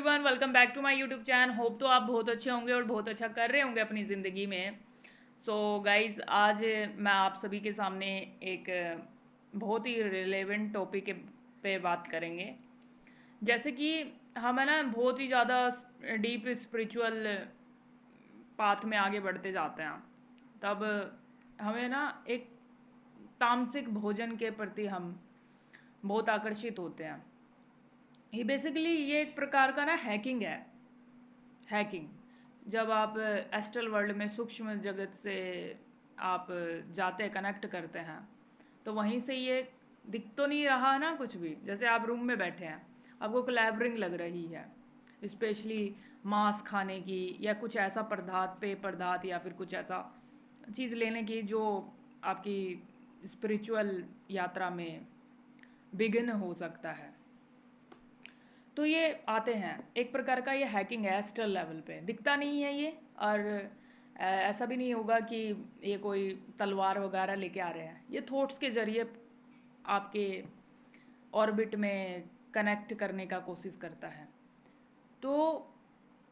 Everyone, welcome back to my YouTube channel. Hope तो आप बहुत अच्छे होंगे और बहुत अच्छा कर रहे होंगे अपनी ज़िंदगी में। सो गाइज, आज मैं आप सभी के सामने एक बहुत ही रिलेवेंट टॉपिक पे बात करेंगे। जैसे कि हम है ना बहुत ही ज़्यादा डीप स्पिरिचुअल पाथ में आगे बढ़ते जाते हैं, तब हमें ना एक तामसिक भोजन के प्रति हम बहुत आकर्षित होते हैं। ये बेसिकली ये एक प्रकार का ना हैकिंग है। हैकिंग, जब आप एस्ट्रल वर्ल्ड में सूक्ष्म जगत से आप जाते कनेक्ट करते हैं, तो वहीं से ये दिख तो नहीं रहा ना कुछ भी। जैसे आप रूम में बैठे हैं, आपको कोलैबरिंग लग रही है, स्पेशली मांस खाने की या कुछ ऐसा पदार्थ, पेय पदार्थ या फिर कुछ ऐसा चीज़ लेने की जो आपकी स्पिरिचुअल यात्रा में विघ्न हो सकता है। तो ये आते हैं, एक प्रकार का ये हैकिंग है। एस्ट्रल लेवल पे दिखता नहीं है ये, और ऐसा भी नहीं होगा कि ये कोई तलवार वगैरह लेके आ रहे हैं। ये थॉट्स के ज़रिए आपके ऑर्बिट में कनेक्ट करने का कोशिश करता है। तो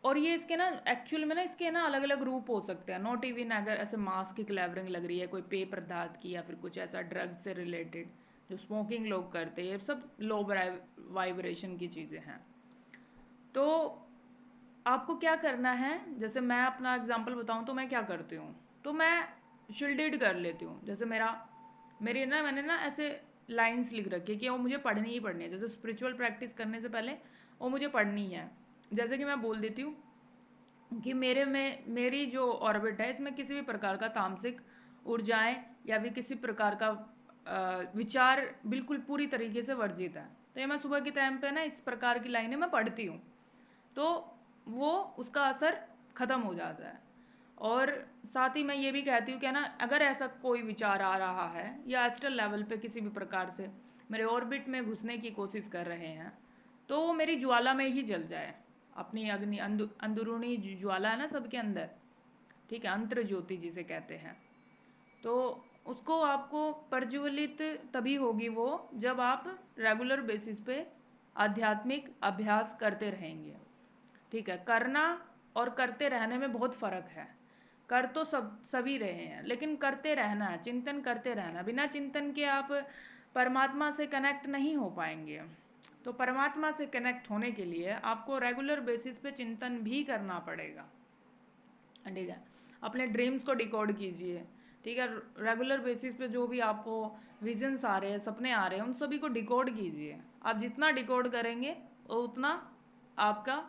और ये इसके ना एक्चुअल में ना इसके ना अलग अलग रूप हो सकते हैं। नॉट इवन अगर ऐसे मास की क्लैवरिंग लग रही है, कोई पेय पदार्थ की या फिर कुछ ऐसा ड्रग से रिलेटेड जो स्मोकिंग लोग करते हैं, ये सब लो वाइब्रेशन की चीज़ें हैं। तो आपको क्या करना है, जैसे मैं अपना एग्जांपल बताऊं तो मैं क्या करती हूँ। तो मैं शील्डेड कर लेती हूँ। जैसे मेरी ना मैंने ना ऐसे लाइंस लिख रखी है कि वो मुझे पढ़नी ही पढ़नी है। जैसे स्पिरिचुअल प्रैक्टिस करने से पहले वो मुझे पढ़नी है। जैसे कि मैं बोल देती हूँ कि मेरी जो ऑर्बिट है, इसमें किसी भी प्रकार का तामसिक ऊर्जाएं या भी किसी प्रकार का विचार बिल्कुल पूरी तरीके से वर्जित है। तो ये मैं सुबह के टाइम पे ना इस प्रकार की लाइनें मैं पढ़ती हूँ, तो वो उसका असर ख़त्म हो जाता है। और साथ ही मैं ये भी कहती हूँ कि ना, अगर ऐसा कोई विचार आ रहा है या एस्ट्रल लेवल पे किसी भी प्रकार से मेरे ऑर्बिट में घुसने की कोशिश कर रहे हैं, तो वो मेरी ज्वाला में ही जल जाए। अपनी अग्नि अंदरूनी ज्वाला है ना सबके अंदर, ठीक है, अंतर ज्योति जिसे कहते हैं। तो उसको आपको प्रज्वलित तभी होगी वो, जब आप रेगुलर बेसिस पे आध्यात्मिक अभ्यास करते रहेंगे। ठीक है, करना और करते रहने में बहुत फ़र्क है। कर तो सभी रहे हैं, लेकिन करते रहना है, चिंतन करते रहना। बिना चिंतन के आप परमात्मा से कनेक्ट नहीं हो पाएंगे। तो परमात्मा से कनेक्ट होने के लिए आपको रेगुलर बेसिस पे चिंतन भी करना पड़ेगा। ठीक है, अपने ड्रीम्स को डिकोड कीजिए। ठीक है, रेगुलर बेसिस पे जो भी आपको विजन्स आ रहे हैं, सपने आ रहे हैं, उन सभी को डिकोड कीजिए। आप जितना डिकोड करेंगे उतना आपका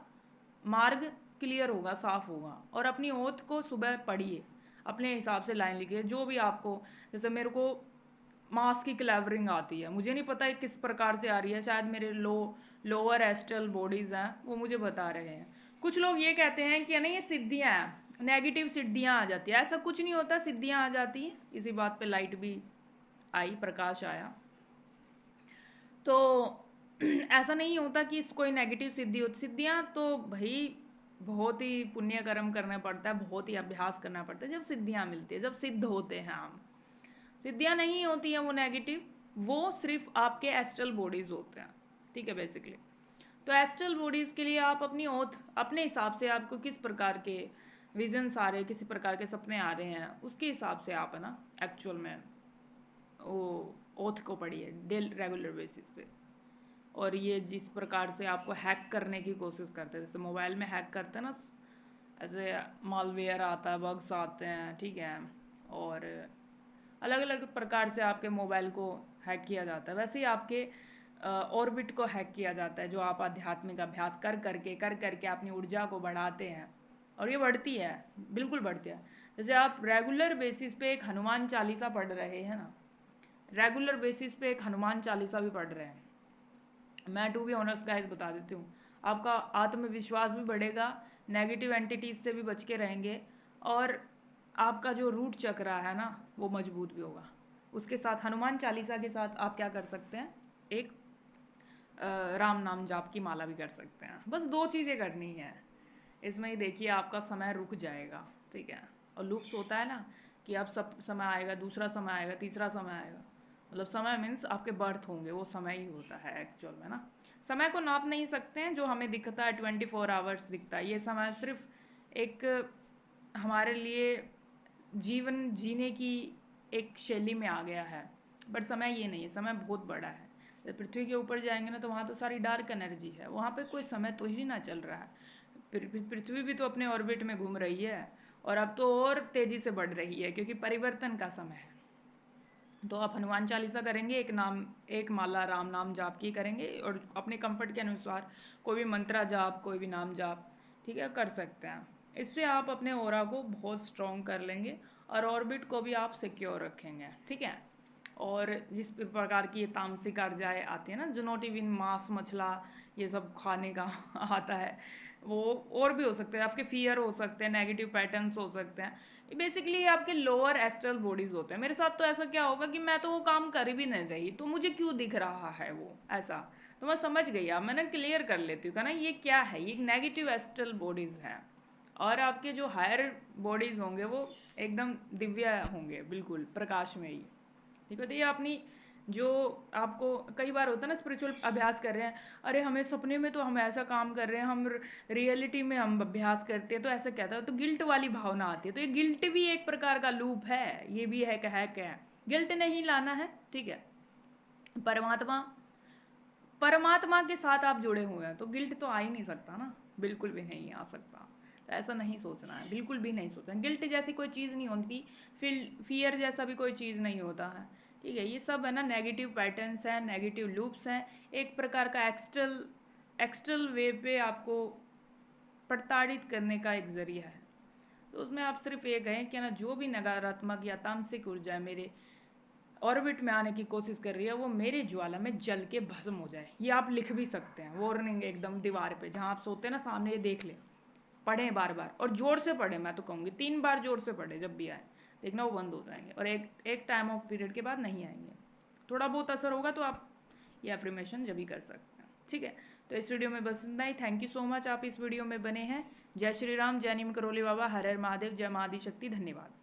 मार्ग क्लियर होगा, साफ होगा। और अपनी ओथ को सुबह पढ़िए, अपने हिसाब से लाइन लिखिए जो भी आपको। जैसे मेरे को मास की क्लैवरिंग आती है, मुझे नहीं पता है किस प्रकार से आ रही है, शायद मेरे लोअर एस्ट्रल बॉडीज़ हैं वो मुझे बता रहे हैं। कुछ लोग ये कहते हैं कि नहीं ये सिद्धियाँ हैं, नेगेटिव सिद्धियाँ आ जाती है। ऐसा कुछ नहीं होता, सिद्धियाँ आ जाती हैं। इसी बात पे लाइट भी आई, प्रकाश आया। तो ऐसा नहीं होता कि कोई नेगेटिव सिद्धि होती। सिद्धियाँ तो भाई बहुत ही पुण्य कर्म करना पड़ता है, बहुत ही अभ्यास करना पड़ता है, जब सिद्धियाँ मिलती है, जब सिद्ध होते हैं हम। सिद्धियाँ नहीं होती हैं वो नेगेटिव, वो सिर्फ आपके एस्ट्रल बॉडीज होते हैं। ठीक है, बेसिकली। तो एस्ट्रल बॉडीज के लिए आप अपनी ओथ अपने हिसाब से, आपको किस प्रकार के विजन्स आ रहे हैं, किसी प्रकार के सपने आ रहे हैं, उसके हिसाब से आप है ना एक्चुअल में वो ओथ को पढ़िए रेगुलर बेसिस पे। और ये जिस प्रकार से आपको हैक करने की कोशिश करते हैं, जैसे मोबाइल में हैक करते हैं ना, ऐसे मालवेयर आता है, बग्स आते हैं, ठीक है, और अलग अलग प्रकार से आपके मोबाइल को हैक किया जाता है। वैसे ही आपके ऑर्बिट को हैक किया जाता है, जो आप आध्यात्मिक अभ्यास कर करके अपनी ऊर्जा को बढ़ाते हैं। और ये बढ़ती है, बिल्कुल बढ़ती है। जैसे आप रेगुलर बेसिस पे एक हनुमान चालीसा पढ़ रहे हैं ना, रेगुलर बेसिस पे एक हनुमान चालीसा भी पढ़ रहे हैं, मैं टू बी ऑनेस्ट गाइस बता देती हूँ, आपका आत्मविश्वास भी बढ़ेगा, नेगेटिव एंटिटीज से भी बच के रहेंगे, और आपका जो रूट चक्रा है ना वो मजबूत भी होगा। उसके साथ हनुमान चालीसा के साथ आप क्या कर सकते हैं, एक राम नाम जाप की माला भी कर सकते हैं। बस दो चीज़ें करनी है इसमें ही, देखिए आपका समय रुक जाएगा। ठीक है, और लूप्स होता है ना कि अब सब समय आएगा, दूसरा समय आएगा, तीसरा समय आएगा। मतलब समय मीन्स आपके बर्थ होंगे, वो समय ही होता है एक्चुअल में ना। समय को नाप नहीं सकते हैं, जो हमें दिखता है 24 आवर्स दिखता है, ये समय सिर्फ एक हमारे लिए जीवन जीने की एक शैली में आ गया है। बट समय ये नहीं है, समय बहुत बड़ा है। जब पृथ्वी के ऊपर जाएंगे ना तो वहाँ तो सारी डार्क एनर्जी है, वहाँ पे कोई समय तो ही ना चल रहा है। पृथ्वी भी तो अपने ऑर्बिट में घूम रही है, और अब तो और तेज़ी से बढ़ रही है क्योंकि परिवर्तन का समय है। तो आप हनुमान चालीसा करेंगे, एक माला राम नाम जाप की करेंगे, और अपने कंफर्ट के अनुसार कोई भी मंत्रा जाप, कोई भी नाम जाप, ठीक है, कर सकते हैं। इससे आप अपने ओरा को बहुत स्ट्रॉन्ग कर लेंगे और ऑर्बिट को भी आप सिक्योर रखेंगे, ठीक है। और जिस प्रकार की ये तामसिक ऊर्जाएँ आती है ना, जो नॉट इवन मांस मछला ये सब खाने का आता है, वो और भी हो सकते हैं, आपके फियर हो सकते हैं, नेगेटिव पैटर्न्स हो सकते हैं। बेसिकली ये आपके लोअर एस्ट्रल बॉडीज होते हैं। मेरे साथ तो ऐसा क्या होगा कि मैं तो वो काम कर भी नहीं रही, तो मुझे क्यों दिख रहा है वो ऐसा, तो मैं समझ गई। अब मैंने क्लियर कर लेती हूँ ना, ये क्या है, ये नेगेटिव एस्ट्रल बॉडीज हैं। और आपके जो हायर बॉडीज होंगे वो एकदम दिव्य होंगे, बिल्कुल प्रकाश में ही, ठीक है। तो ये अपनी जो आपको कई बार होता है ना, स्पिरिचुअल अभ्यास कर रहे हैं, अरे हमें सपने में तो हम ऐसा काम कर रहे हैं, हम रियलिटी में हम अभ्यास करते हैं तो ऐसा कहता है, तो गिल्ट वाली भावना आती है। तो ये गिल्ट भी एक प्रकार का लूप है, ये भी है क्या, गिल्ट नहीं लाना है, ठीक है। परमात्मा परमात्मा के साथ आप जुड़े हुए हैं तो गिल्ट तो आ ही नहीं सकता ना, बिल्कुल भी नहीं आ सकता। तो ऐसा नहीं सोचना है, बिल्कुल भी नहीं सोचना। गिल्ट जैसी कोई चीज़ नहीं होती, फियर जैसा भी कोई चीज़ नहीं होता है, ठीक है। ये सब है ना नेगेटिव पैटर्न्स हैं, नेगेटिव लूप्स हैं, एक प्रकार का एक्सटर्नल वे पे आपको प्रताड़ित करने का एक जरिया है। तो उसमें आप सिर्फ ये कहें कि ना, जो भी नकारात्मक या तामसिक ऊर्जा मेरे ऑर्बिट में आने की कोशिश कर रही है, वो मेरे ज्वाला में जल के भस्म हो जाए। ये आप लिख भी सकते हैं, वार्निंग एकदम दीवार पे, जहाँ आप सोते हैं ना सामने, ये देख ले, पढ़ें बार बार, और जोर से पढ़ें। मैं तो कहूँगी 3 बार जोर से पढ़ें, जब भी आए देखना वो बंद हो जाएंगे, और एक टाइम ऑफ पीरियड के बाद नहीं आएंगे। थोड़ा बहुत असर होगा तो आप ये एफर्मेशन जब भी कर सकते हैं, ठीक है। तो इस वीडियो में बस इतना ही। थैंक यू सो मच, आप इस वीडियो में बने हैं। जय श्री राम, जय नीम करोली बाबा, हर हर महादेव, जय महाआदि शक्ति, धन्यवाद।